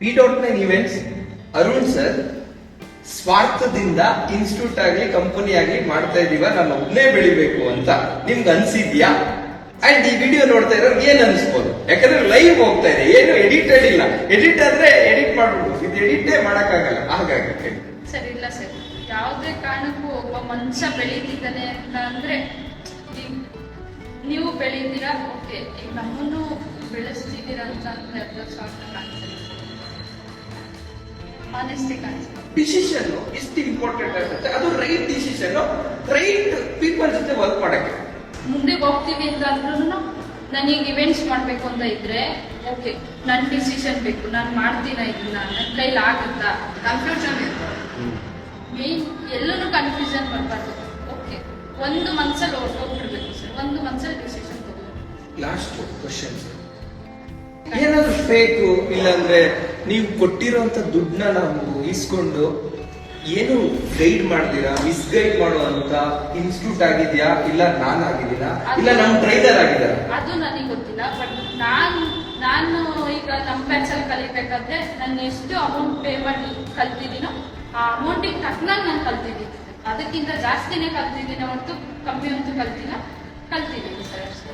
P.9 Events, Arun sir ಸ್ವಾರ್ಥದಿಂದ institute ಆಗ್ಲಿ company ಆಗ್ಲಿ ಮಾಡ್ತಾ ಇದೀವ, ನಾನು ಒಬ್ನೇ ಬೆಳಿಬೇಕು ಅಂತ ನಿಮ್ಗೆ ಅನ್ಸಿದ್ಯಾ? ಅಂಡ್ ಈ ವಿಡಿಯೋ ನೋಡ್ತಾ ಇರೋರು ಏನ್ ಅನ್ಸ್ಬೋದು? ಯಾಕಂದ್ರೆ ಲೈವ್ ಹೋಗ್ತಾ ಇದೆ, ಏನು ಎಡಿಟೆಡ್ ಇಲ್ಲ. ಎಡಿಟ್ ಆದ್ರೆ ಎಡಿಟ್ ಮಾಡ್ಬೋದು, ಇದು ಎಡಿಟೇ ಮಾಡಕ್ಕಾಗಲ್ಲ. ಹಾಗಾಗಿ ಸರ್ ಇಲ್ಲ ಸರ್, ಯಾವುದೇ ಕಾರಣಕ್ಕೂ ಒಬ್ಬ ಮನುಷ್ಯ ಬೆಳೀತಿದ್ದಾನೆ ಅಂತ ಅಂದ್ರೆ ನೀವು ಬೆಳೀತೀರಾ, ಓಕೆ, ಈಗ ನಮ್ಮನ್ನು ಬೆಳೆಸ್ತಿದ್ದೀರಾ ಅಂತ ಅಂದ್ರೆ ಅದ್ರ ಸ್ವಾರ್ಥ ಕಾಣಿಸುತ್ತೆ, ಆನೆಸ್ಟಿ ಕಾಣಿಸುತ್ತೆ. ಡಿಸಿಷನ್ ಎಷ್ಟು ಇಂಪಾರ್ಟೆಂಟ್ ಆಗುತ್ತೆ, ಅದು ರೈಟ್ ಡಿಸಿಷನ್, ರೈಟ್ ಪೀಪಲ್ ಜೊತೆ ವರ್ಕ್ ಮಾಡಕ್ಕೆ. ಮುಂದೆ ಹೋಗ್ತೀವಿ ಅಂತ ಅಂದ್ರೂ ನನಗೆ ಇವೆಂಟ್ಸ್ ಮಾಡಬೇಕು ಅಂತ ಇದ್ರೆ ಓಕೆ, ನನ್ನ ಡಿಸಿಷನ್ ಬೇಕು, ನಾನು ಮಾಡ್ತೀನ ಇದನ್ನ, ನನ್ನ ಕೈಲಿ ಆಗುತ್ತಾ, ಕನ್ಫ್ಯೂಷನ್ ಇರ್ತದೆ. ಮೇನ್ ಎಲ್ಲರೂ ಕನ್ಫ್ಯೂಷನ್ ಬರಬಾರ್ದು. ಓಕೆ, ಒಂದು ಮನ್ಸಲ್ಲಿ ಹೋಗ್ಬಿಡ್ಬೇಕು ಸರ್, ಒಂದು ಮನ್ಸಲ್ಲಿ ಡಿಸಿಷನ್ ತಗೋಬೇಕು. ಲಾಸ್ಟ್ ಕ್ವಶನ್, ಏನಾದ್ರು ಫೇಕು ಇಲ್ಲಾಂದ್ರೆ ನೀವು ಕೊಟ್ಟಿರೋಂತ ದುಡ್ಡನ್ನ ನಾವು ಇಸ್ಕೊಂಡು ಏನು ಗೈಡ್ ಮಾಡ್ತೀರಾ, ಮಿಸ್ಗೈಡ್ ಮಾಡುವಂತ ಇನ್ಸ್ಟಿಟ್ಯೂಟ್ ಆಗಿದ್ಯಾ, ಇಲ್ಲ ನಾನ್ ಆಗಿದ್ದೀನ, ಇಲ್ಲ ನಮ್ ಟ್ರೈನರ್ ಆಗಿದಾರ? ಅದು ನನಗೆ ಗೊತ್ತಿಲ್ಲ. ಬಟ್ ನಾನು ಈಗ ನಮ್ಮ ಬ್ಯಾಚ್ ಅಲ್ಲಿ ಕಲಿಬೇಕಾದ್ರೆ ನಾನು ಎಷ್ಟು ಅಮೌಂಟ್ ಪೇ ಮಾಡಿ ಕಲ್ತಿದ್ದೀನೋ ಆ ಅಮೌಂಟಿಗೆ ತಕ್ಕನಾಗಿ ನಾನು ಕಲ್ತಿದ್ದೀನಿ. ಅದಕ್ಕಿಂತ ಜಾಸ್ತಿನೇ ಕಲ್ತಿದ್ದೀನಿ ಹೊರತು ಕಮ್ಮಿ ಅಂತೂ ಕಲ್ತಿದ್ದೀನಿ ಸರ್ ಅಷ್ಟೇ.